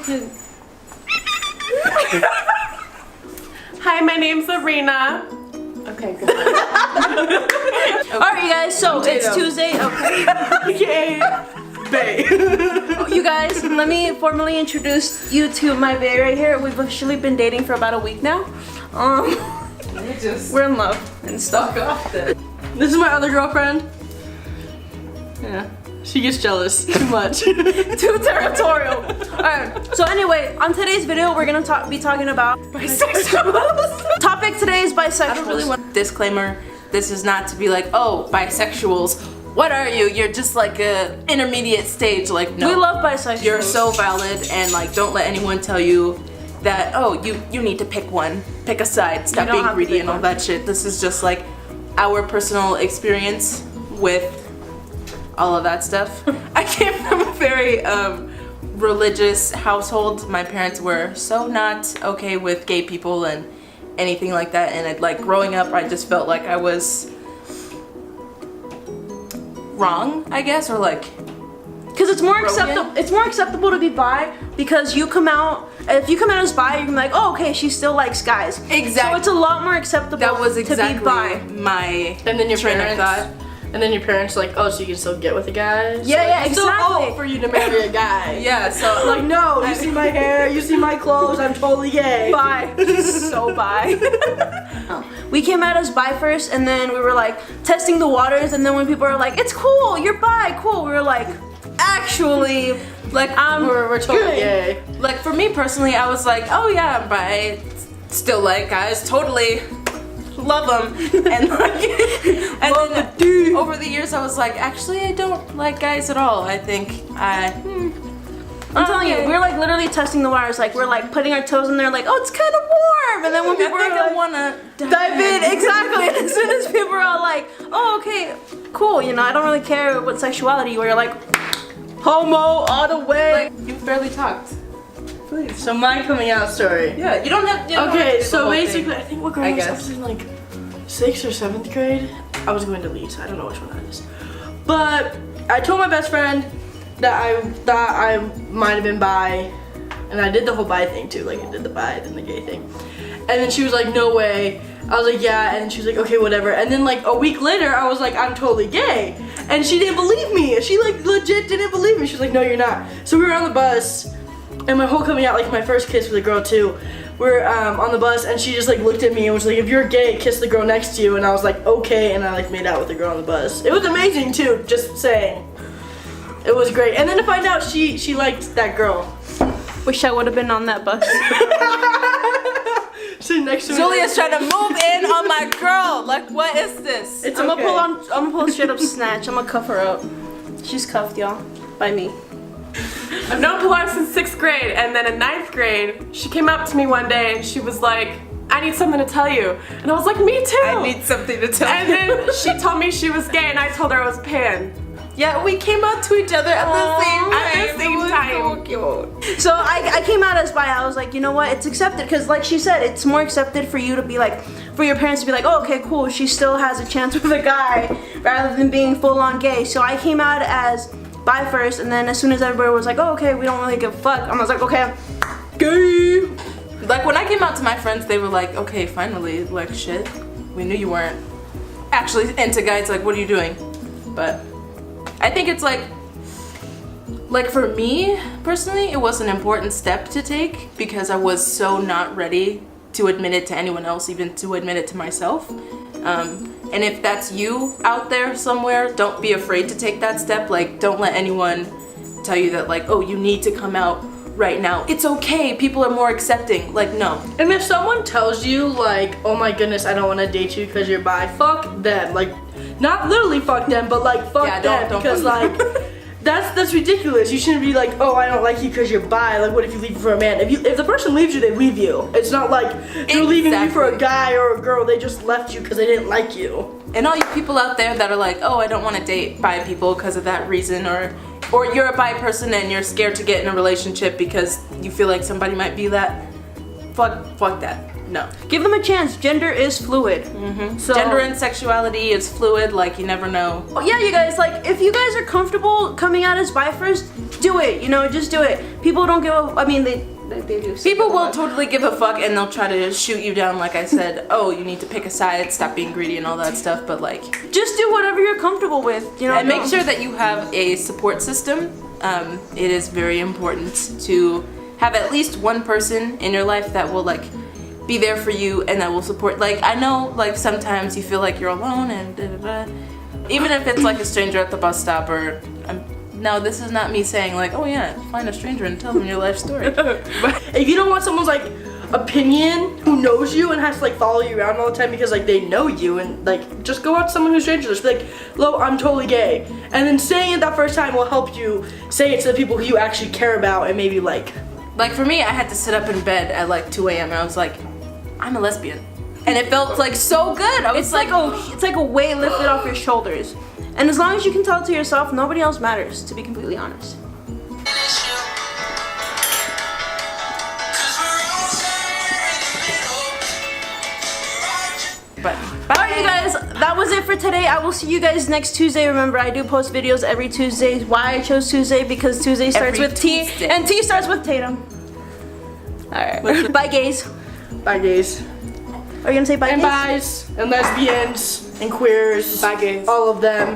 can. Hi, my name's Arena. Okay, good. Alright, you guys, so it's Tuesday. Okay. Bae. You guys, let me formally introduce you to my bae right here. We've officially been dating for about a week now. We're in love and stuff. This is my other girlfriend. Yeah. She gets jealous too much. Too territorial. Alright, so anyway, on today's video, we're gonna be talking about bisexuals. Topic today is bisexuals. I don't really want disclaimer. This is not to be like, oh, bisexuals. What are you? You're just like a intermediate stage. Like, no. We love bisexuals. You're so valid, and like, don't let anyone tell you that, oh, you need to pick one. Pick a side. Stop being greedy and all that shit. This is just like our personal experience with all of that stuff. I came from a very religious household. My parents were so not okay with gay people and anything like that, and like growing up I just felt like I was wrong, I guess, or like, because it's more acceptable to be bi, because you come out, if you come out as bi, you're like, oh, okay, she still likes guys. Exactly. So it's a lot more acceptable that was exactly to be bi. My and then your train parents, of thought. And then your parents like, oh, so you can still get with a guy? So Yeah, like, yeah, it's still exactly. old for you to marry a guy. Yeah, so Like, no, you see my hair, you see my clothes, I'm totally gay. Bi. So bi. We came out as bi first, and then we were like testing the waters, and then when people were like, it's cool, you're bi, cool, we were like, actually, like, We're totally gay. like for me personally, I was like, oh yeah, I'm bi, still like guys, totally love them, and like, and then over the years I was like, actually I don't like guys at all. I think I'm telling you, we're like literally testing the waters, like we're like putting our toes in there, like, oh, it's kind of warm, and then when people are like, I wanna dive in, exactly, and as soon as people are all like, oh, okay, cool, you know, I don't really care what sexuality, where you're like, homo all the way. Like, you barely talked. Please. So my coming out story. Yeah, you don't have. You don't have to Okay, do the so whole basically, thing. I think what grade I was I guess. was in like 6th or 7th grade. I was going to Leeds. I don't know which one that is. But I told my best friend that I might have been bi, and I did the whole bi thing too. Like I did the bi and the gay thing. And then she was like, no way. I was like, yeah, and she was like, okay, whatever. And then like a week later, I was like, I'm totally gay. And she didn't believe me. She like legit didn't believe me. She was like, no, you're not. So we were on the bus, and my whole coming out, like my first kiss with a girl too, we're on the bus, and she just like looked at me and was like, if you're gay, kiss the girl next to you. And I was like, okay, and I like made out with the girl on the bus. It was amazing too, just saying. It was great. And then to find out she liked that girl. Wish I would have been on that bus. Sitting next to me. Julia's trying to move in on my girl. Like, what is this? It's I'm okay. gonna pull a straight up snatch. I'm gonna cuff her up. She's cuffed, y'all, by me. I've known Pilar since 6th grade, and then in 9th grade, she came up to me one day and she was like, I need something to tell you. And I was like, me too. I need something to tell And you. then she told me she was gay, and I told her I was pan. Yeah, we came out to each other at the same time. At the same It was time. so cute. So I came out as bi. I was like, you know what? It's accepted, because like she said, it's more accepted for you to be like, for your parents to be like, oh, okay, cool, she still has a chance with a guy, rather than being full on gay. So I came out as bi first, and then as soon as everybody was like, oh, okay, we don't really give a fuck, I was like, okay, gay. Like when I came out to my friends, they were like, okay, finally, like shit. We knew you weren't actually into guys, like what are you doing? But I think it's like for me personally, it was an important step to take because I was so not ready to admit it to anyone else, even to admit it to myself. And if that's you out there somewhere, don't be afraid to take that step. Like, don't let anyone tell you that like, oh, you need to come out right now. It's okay, people are more accepting. Like, no. And if someone tells you like, oh my goodness, I don't want to date you because you're bi, fuck them. Like, not literally fuck them, but like fuck them, don't because fuck like that's ridiculous. You shouldn't be like, oh, I don't like you because you're bi. Like, what if you leave for a man? If the person leaves you, they leave you. It's not like you're leaving me for a guy or a girl. They just left you because they didn't like you. And all you people out there that are like, oh, I don't want to date bi people because of that reason, or you're a bi person and you're scared to get in a relationship because you feel like somebody might be that. Fuck that. No. Give them a chance. Gender is fluid. So Gender and sexuality is fluid, like you never know. oh, yeah, you guys, like, if you guys are comfortable coming out as bi first, do it. You know, just do it. People don't give a. I mean, they do. People will totally give a fuck and they'll try to shoot you down, like I said. Oh, you need to pick a side, stop being greedy and all that stuff. But like, just do whatever you're comfortable with. You know, and make sure that you have a support system. It is very important to have at least one person in your life that will like be there for you and that will support. Like I know, like sometimes you feel like you're alone and da, da, da. Even if it's like a stranger at the bus stop or. No, this is not me saying like, oh yeah, find a stranger and tell them your life story. But if you don't want someone's like opinion who knows you and has to like follow you around all the time because like they know you and like just go out to someone who's stranger. Just be like, "Lo, I'm totally gay," and then saying it that first time will help you say it to the people who you actually care about and maybe like. Like for me, I had to sit up in bed at like 2 a.m. and I was like, I'm a lesbian, and it felt like so good. I was it's like a weight lifted off your shoulders. And as long as you can tell it to yourself, nobody else matters, to be completely honest. But Alright you guys, that was it for today. I will see you guys next Tuesday. Remember, I do post videos every Tuesday. Why I chose Tuesday? Because Tuesday starts Every with T, Tuesday. and T starts with Tatum. Alright. Bye gays. Bye gays. Are you gonna say bye And gays? bis and lesbians and queers. Bye, gays. All of them.